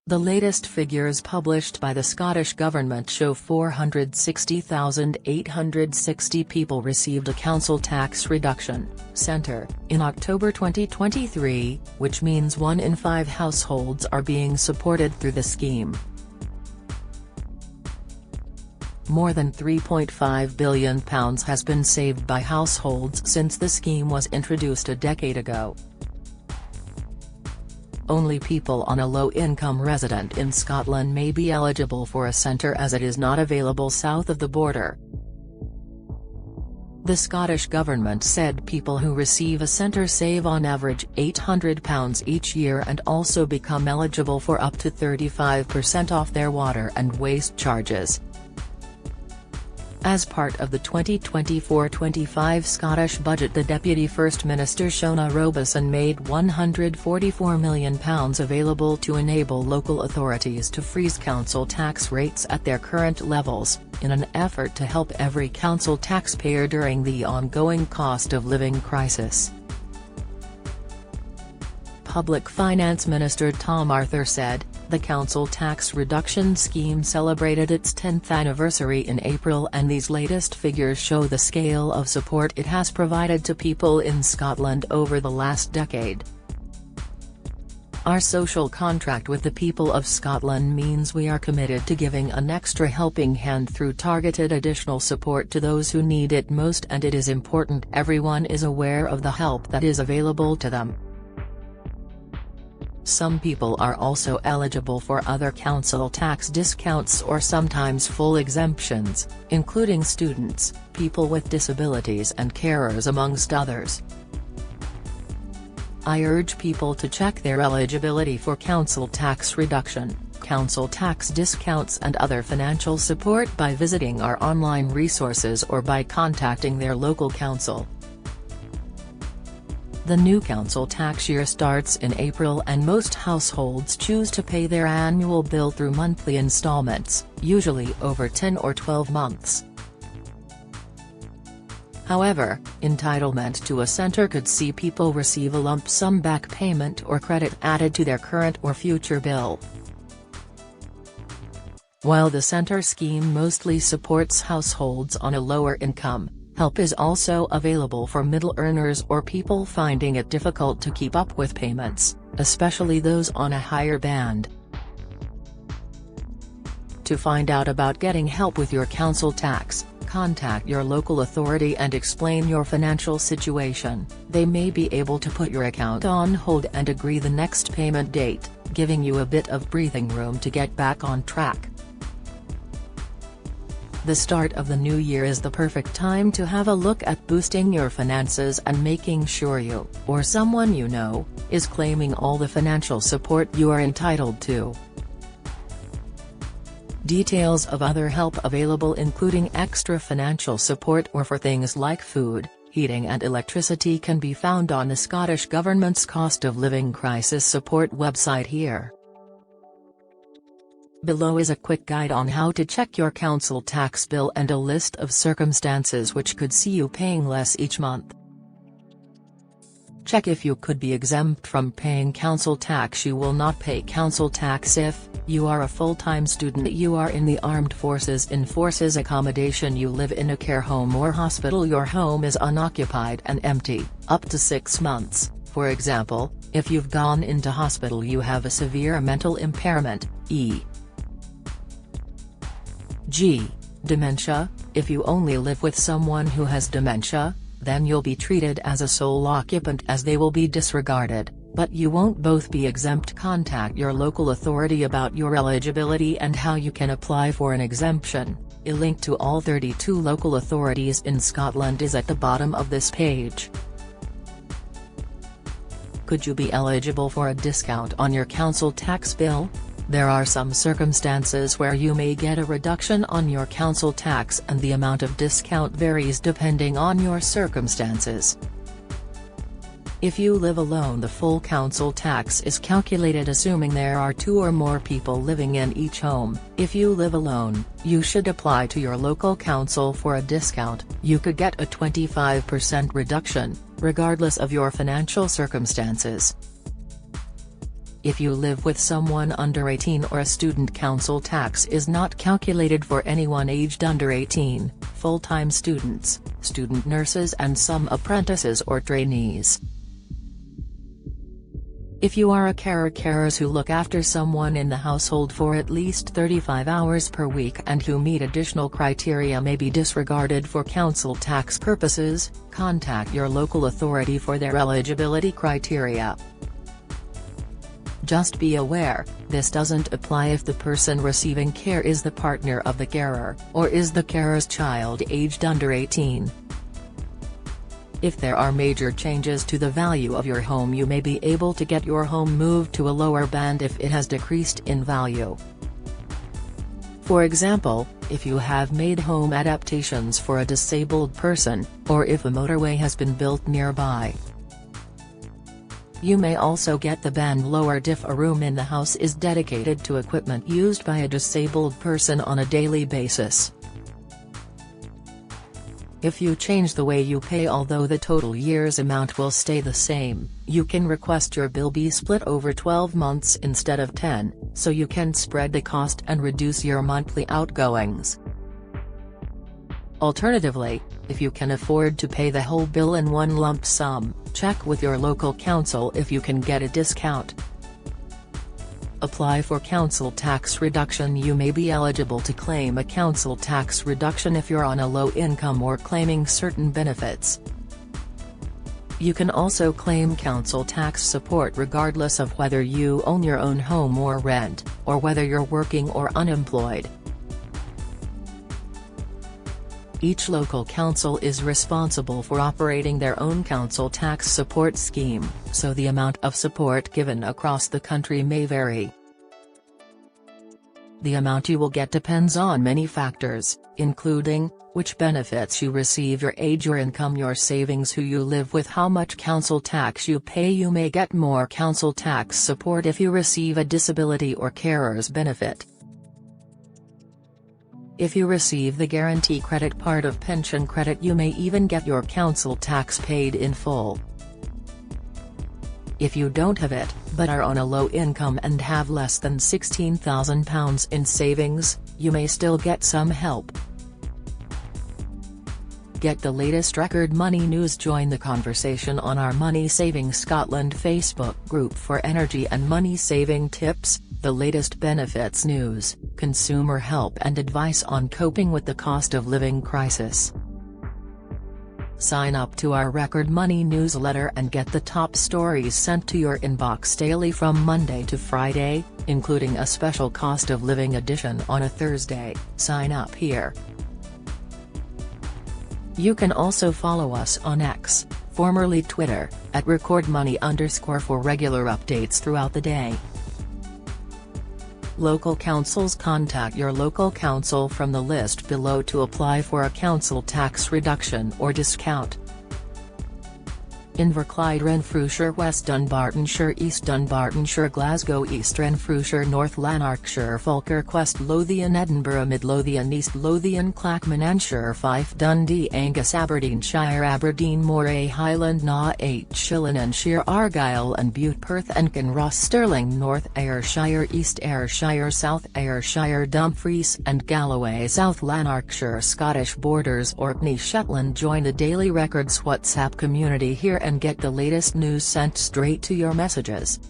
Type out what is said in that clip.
The latest figures published by the Scottish Government show 460,860 people received a council tax reduction centre in October 2023, which means 1 in 5 households are being supported through the scheme. More than £3.5 billion has been saved by households since the scheme was introduced a decade ago. Only people on a low-income resident in Scotland may be eligible for a centre as it is not available south of the border. The Scottish Government said people who receive a centre save on average £800 each year and also become eligible for up to 35% off their water and waste charges. As part of the 2024-25 Scottish budget, the Deputy First Minister Shona Robeson made £144 million available to enable local authorities to freeze council tax rates at their current levels, in an effort to help every council taxpayer during the ongoing cost of living crisis. Public Finance Minister Tom Arthur said, "The council tax reduction scheme celebrated its 10th anniversary in April, and these latest figures show the scale of support it has provided to people in Scotland over the last decade. Our social contract with the people of Scotland means we are committed to giving an extra helping hand through targeted additional support to those who need it most, and it is important everyone is aware of the help that is available to them. Some people are also eligible for other council tax discounts or sometimes full exemptions, including students, people with disabilities and carers amongst others. I urge people to check their eligibility for council tax reduction, council tax discounts and other financial support by visiting our online resources or by contacting their local council." The new council tax year starts in April, and most households choose to pay their annual bill through monthly installments, usually over 10 or 12 months. However, entitlement to a centre could see people receive a lump sum back payment or credit added to their current or future bill. While the centre scheme mostly supports households on a lower income, help is also available for middle earners or people finding it difficult to keep up with payments, especially those on a higher band. To find out about getting help with your council tax, contact your local authority and explain your financial situation. They may be able to put your account on hold and agree the next payment date, giving you a bit of breathing room to get back on track. The start of the new year is the perfect time to have a look at boosting your finances and making sure you, or someone you know, is claiming all the financial support you are entitled to. Details of other help available, including extra financial support or for things like food, heating and electricity, can be found on the Scottish Government's Cost of Living Crisis Support website here. Below is a quick guide on how to check your council tax bill and a list of circumstances which could see you paying less each month. Check if you could be exempt from paying council tax. You will not pay council tax if you are a full-time student, you are in the armed forces, in forces accommodation, you live in a care home or hospital, your home is unoccupied and empty, up to 6 months, for example, if you've gone into hospital, you have a severe mental impairment, e.g., dementia. If you only live with someone who has dementia, then you'll be treated as a sole occupant as they will be disregarded, but you won't both be exempt. Contact your local authority about your eligibility and how you can apply for an exemption. A link to all 32 local authorities in Scotland is at the bottom of this page. Could you be eligible for a discount on your council tax bill? There are some circumstances where you may get a reduction on your council tax, and the amount of discount varies depending on your circumstances. If you live alone, the full council tax is calculated assuming there are 2 or more people living in each home. If you live alone, you should apply to your local council for a discount. You could get a 25% reduction, regardless of your financial circumstances. If you live with someone under 18 or a student, council tax is not calculated for anyone aged under 18, full-time students, student nurses and some apprentices or trainees. If you are a carers who look after someone in the household for at least 35 hours per week and who meet additional criteria may be disregarded for council tax purposes, contact your local authority for their eligibility criteria. Just be aware, this doesn't apply if the person receiving care is the partner of the carer, or is the carer's child aged under 18. If there are major changes to the value of your home, you may be able to get your home moved to a lower band if it has decreased in value. For example, if you have made home adaptations for a disabled person, or if a motorway has been built nearby. You may also get the band lowered if a room in the house is dedicated to equipment used by a disabled person on a daily basis. If you change the way you pay, although the total year's amount will stay the same, you can request your bill be split over 12 months instead of 10, so you can spread the cost and reduce your monthly outgoings. Alternatively, if you can afford to pay the whole bill in one lump sum, check with your local council if you can get a discount. Apply for council tax reduction. You may be eligible to claim a council tax reduction if you're on a low income or claiming certain benefits. You can also claim council tax support regardless of whether you own your own home or rent, or whether you're working or unemployed. Each local council is responsible for operating their own council tax support scheme, so the amount of support given across the country may vary. The amount you will get depends on many factors, including which benefits you receive, your age, your income, your savings, who you live with, how much council tax you pay. You may get more council tax support if you receive a disability or carer's benefit. If you receive the guarantee credit part of pension credit, you may even get your council tax paid in full. If you don't have it, but are on a low income and have less than £16,000 in savings, you may still get some help. Get the latest Record Money news. Join the conversation on our Money Saving Scotland Facebook group for energy and money saving tips, the latest benefits news, consumer help and advice on coping with the cost of living crisis. Sign up to our Record Money newsletter and get the top stories sent to your inbox daily from Monday to Friday, including a special cost of living edition on a Thursday. Sign up here. You can also follow us on X, formerly Twitter, at @RecordMoney_ for regular updates throughout the day. Local councils. Contact your local council from the list below to apply for a council tax reduction or discount. Inverclyde, Renfrewshire, West Dunbartonshire, East Dunbartonshire, Glasgow, East Renfrewshire, North Lanarkshire, Falkirk, West Lothian, Edinburgh, Mid Lothian, East Lothian, Clackmannanshire, Fife, Dundee, Angus, Aberdeenshire, Aberdeen, Moray, Highland, Naugh, Shillinanshire, Argyll and Bute, Perth and Kinross, Stirling, North Ayrshire, East Ayrshire, South Ayrshire, Dumfries and Galloway, South Lanarkshire, Scottish Borders, Orkney, Shetland. Join the Daily Records WhatsApp community here and get the latest news sent straight to your messages.